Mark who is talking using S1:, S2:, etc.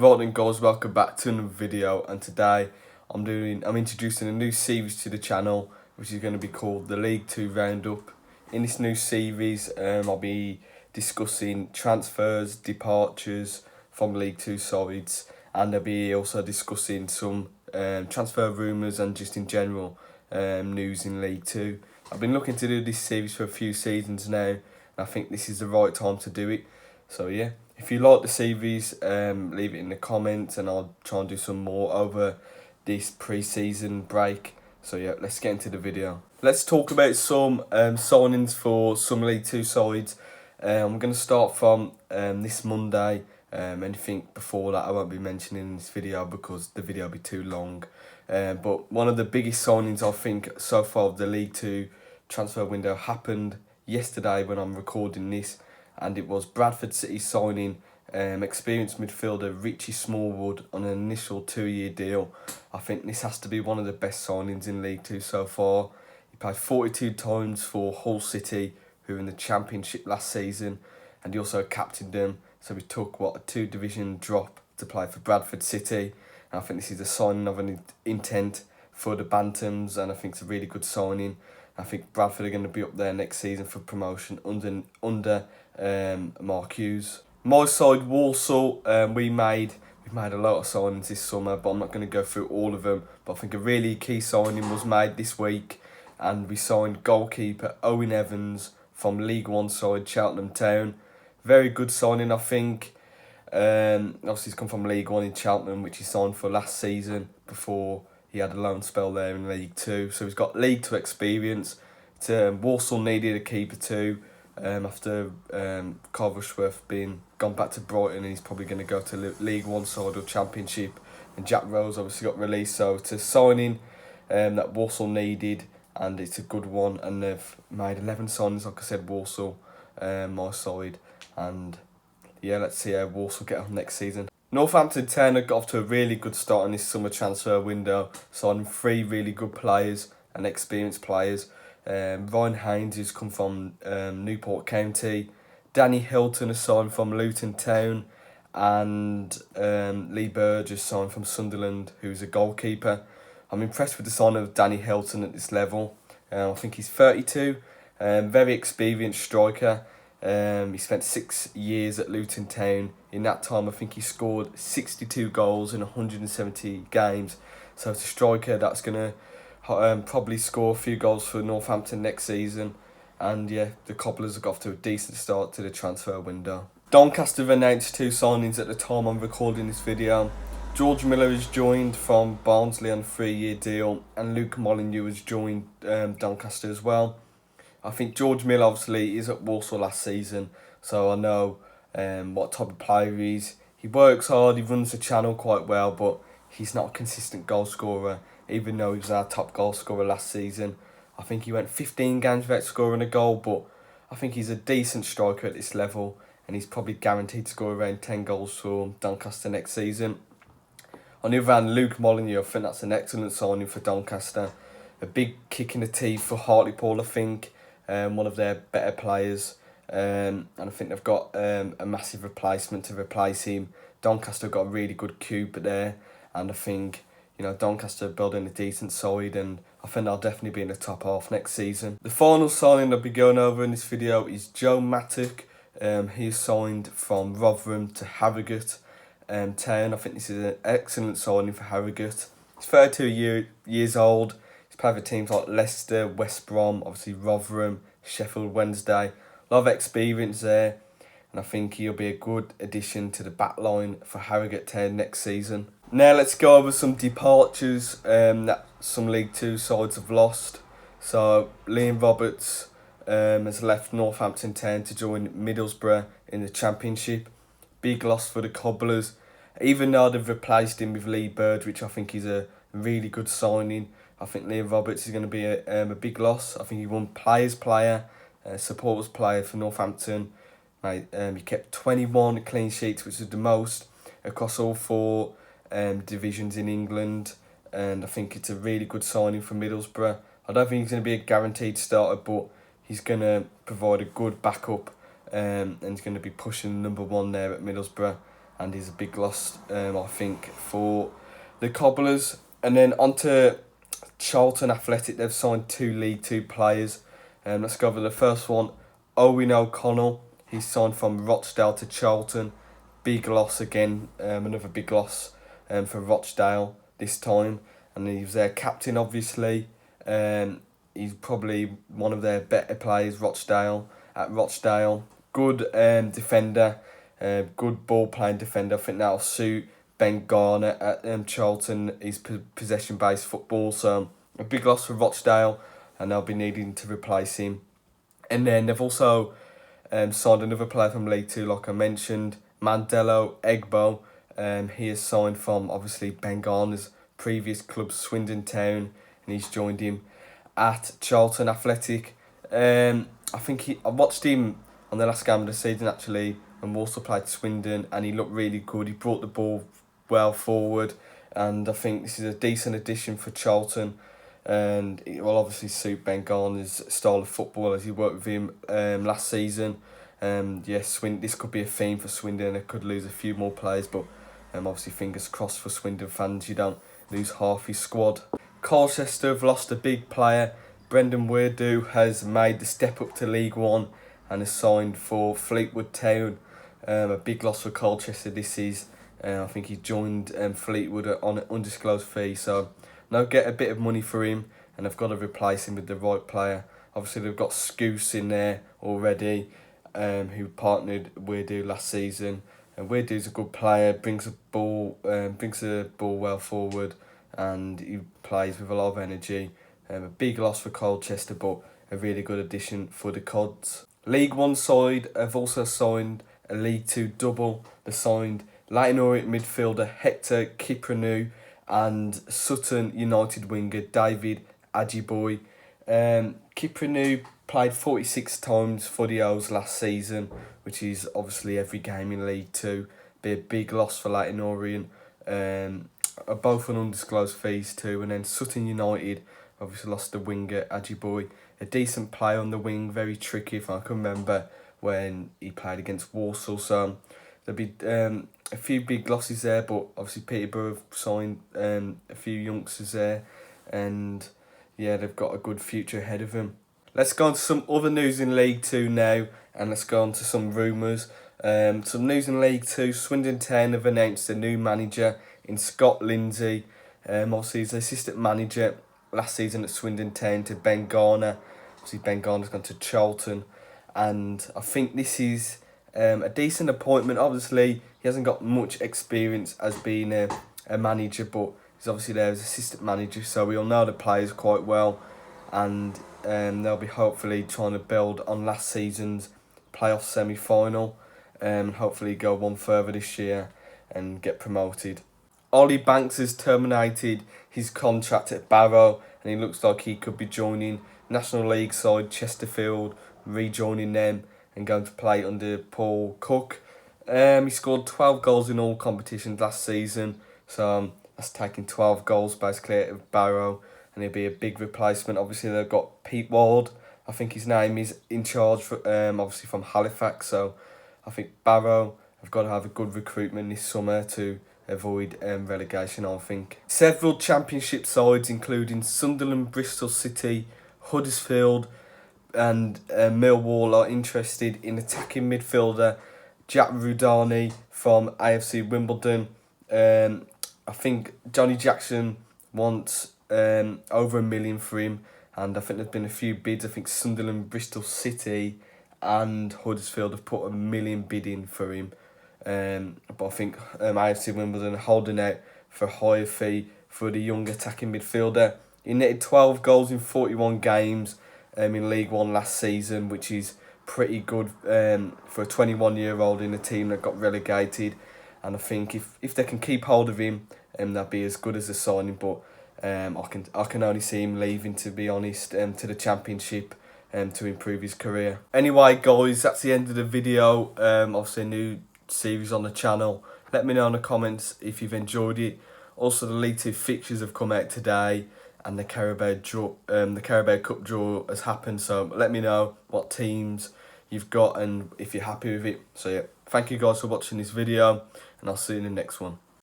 S1: Right then guys, welcome back to another video, and today I'm introducing a new series to the channel, which is going to be called the League 2 Roundup. In this new series, I'll be discussing transfers, departures from League 2 sides, and I'll be also discussing some transfer rumours and just in general news in League 2. I've been looking to do this series for a few seasons now, and I think this is the right time to do it. So yeah, if you like the series, leave it in the comments and I'll try and do some more over this pre-season break. So yeah, let's get into the video. Let's talk about some signings for some League 2 sides. I'm going to start from this Monday. Anything before that I won't be mentioning in this video because the video will be too long. But one of the biggest signings I think so far of the League 2 transfer window happened yesterday when I'm recording this. And it was Bradford City signing experienced midfielder Richie Smallwood on an initial 2-year deal. I think this has to be one of the best signings in League 2 so far. He played 42 times for Hull City, who were in the Championship last season, and he also captained them. So he took, a 2-division drop to play for Bradford City. And I think this is a signing of an intent for the Bantams, and I think it's a really good signing. I think Bradford are going to be up there next season for promotion under Mark Hughes. My side, Walsall, we've made a lot of signings this summer, but I'm not going to go through all of them. But I think a really key signing was made this week, and we signed goalkeeper Owen Evans from League 1 side Cheltenham Town. Very good signing, I think. Obviously, he's come from League 1 in Cheltenham, which he signed for last season before he had a loan spell there in League 2. So he's got League 2 experience. Walsall needed a keeper too. After Carl Rushworth being gone back to Brighton, and he's probably going to go to League 1 side or Championship, and Jack Rose obviously got released, so it's a signing that Walsall needed, and it's a good one. And they've made 11 signings, like I said, Walsall, my side, and yeah, let's see how Walsall get on next season. Northampton Town got off to a really good start in this summer transfer window, signing 3 really good players and experienced players. Ryan Haynes, who's come from Newport County, Danny Hilton has signed from Luton Town, and Lee Burgess signed from Sunderland, who's a goalkeeper. I'm impressed with the signing of Danny Hilton at this level. I think he's 32, very experienced striker. He spent 6 years at Luton Town. In that time, I think he scored 62 goals in 170 games. So it's a striker that's going to probably score a few goals for Northampton next season. And yeah, the Cobblers have got off to a decent start to the transfer window. Doncaster have announced 2 signings at the time I'm recording this video. George Miller has joined from Barnsley on a 3-year deal, and Luke Molyneux has joined Doncaster as well. I think George Miller obviously is at Walsall last season, so I know what type of player he is. He works hard, he runs the channel quite well, but he's not a consistent goal scorer, even though he was our top goal scorer last season. I think he went 15 games without scoring a goal, but I think he's a decent striker at this level, and he's probably guaranteed to score around 10 goals for Doncaster next season. On the other hand, Luke Molyneux, I think that's an excellent signing for Doncaster. A big kick in the teeth for Hartlepool, I think. One of their better players. And I think they've got a massive replacement to replace him. Doncaster got a really good keeper there. And I think, Doncaster are building a decent side, and I think they'll definitely be in the top half next season. The final signing I'll be going over in this video is Joe Matic. He signed from Rotherham to Harrogate Town. I think this is an excellent signing for Harrogate. He's 32 years old. He's played for teams like Leicester, West Brom, obviously Rotherham, Sheffield Wednesday. A lot of experience there, and I think he'll be a good addition to the back line for Harrogate Town next season. Now let's go over some departures that some League 2 sides have lost. So Liam Roberts has left Northampton Town to join Middlesbrough in the Championship. Big loss for the Cobblers, even though they've replaced him with Lee Bird, which I think is a really good signing. I think Liam Roberts is going to be a big loss. I think he won Players Player, Supporters Player for Northampton. He kept 21 clean sheets, which is the most across all 4 divisions in England. And I think it's a really good signing for Middlesbrough. I don't think he's going to be a guaranteed starter, but he's going to provide a good backup, and he's going to be pushing number 1 there at Middlesbrough. and he's a big loss, I think, for the Cobblers. And then on to Charlton Athletic. They've signed 2 League Two players. Let's go over the first one. Owen O'Connell. He's signed from Rochdale to Charlton. Big loss again. Another big loss for Rochdale this time. And he was their captain, obviously. He's probably one of their better players, Rochdale. Good defender. Good ball-playing defender. I think that'll suit Ben Garner at Charlton. He's possession-based football, so a big loss for Rochdale, and they'll be needing to replace him. And then they've also signed another player from League Two, like I mentioned, Mandelo Egbo. He is signed from, obviously, Ben Garner's previous club, Swindon Town, and he's joined him at Charlton Athletic. I watched him on the last game of the season, actually, and Walsall played Swindon, and he looked really good. He brought the ball well forward, and I think this is a decent addition for Charlton, and it will obviously suit Ben Garner's style of football as he worked with him last season. This could be a theme for Swindon. They could lose a few more players, but obviously fingers crossed for Swindon fans, you don't lose half his squad. Colchester have lost a big player. Brendan Weirdo has made the step up to League One and has signed for Fleetwood Town. A big loss for Colchester this is. I think he joined Fleetwood on an undisclosed fee, so now get a bit of money for him, and they've got to replace him with the right player. Obviously, they've got Scouse in there already, who partnered Weirdo last season. And Weirdo's a good player, brings the ball well forward, and he plays with a lot of energy. A big loss for Colchester, but a really good addition for the Cods. League One side have also signed a League Two double. They signed Leyton Orient midfielder Hector Kipranu and Sutton United winger David Ajiboy. Kipranu played 46 times for the O's last season, which is obviously every game in League Two. Be a big loss for Leyton Orient. Both on undisclosed fees too. And then Sutton United obviously lost the winger Ajiboy. A decent player on the wing, very tricky if I can remember when he played against Walsall. So there'll be a few big losses there, but obviously Peterborough have signed a few youngsters there, and yeah, they've got a good future ahead of them. Let's go on to some other news in League Two now, and let's go on to some rumours. Some news in League Two. Swindon Town have announced a new manager in Scott Lindsay. Obviously he's the assistant manager last season at Swindon Town to Ben Garner. Obviously Ben Garner's gone to Charlton, and I think this is a decent appointment. Obviously he hasn't got much experience as being a manager, but he's obviously there as assistant manager, so we'll know the players quite well, and they'll be hopefully trying to build on last season's playoff semi-final, and hopefully go one further this year and get promoted. Ollie Banks has terminated his contract at Barrow, and he looks like he could be joining National League side Chesterfield, rejoining them and going to play under Paul Cook. He scored 12 goals in all competitions last season, so that's taking 12 goals basically out of Barrow, and he'll be a big replacement. Obviously they've got Pete Ward, I think his name is, in charge for, obviously from Halifax, so I think Barrow have got to have a good recruitment this summer to avoid relegation, I think. Several championship sides, including Sunderland, Bristol City, Huddersfield and Millwall, are interested in attacking midfielder Jack Rudoni from AFC Wimbledon. I think Johnny Jackson wants over $1 million for him, and I think there's been a few bids. I think Sunderland, Bristol City and Huddersfield have put $1 million bid in for him. But I think AFC Wimbledon are holding out for a higher fee for the young attacking midfielder. He netted 12 goals in 41 games in League One last season, which is pretty good for a 21-year-old in a team that got relegated. And I think if they can keep hold of him, they'll be as good as a signing. But I can only see him leaving, to be honest, to the Championship to improve his career. Anyway, guys, that's the end of the video. Obviously, a new series on the channel. Let me know in the comments if you've enjoyed it. Also, the League Two fixtures have come out today, and the Carabao Cup draw has happened. So let me know what teams you've got and if you're happy with it. So yeah, thank you guys for watching this video, and I'll see you in the next one.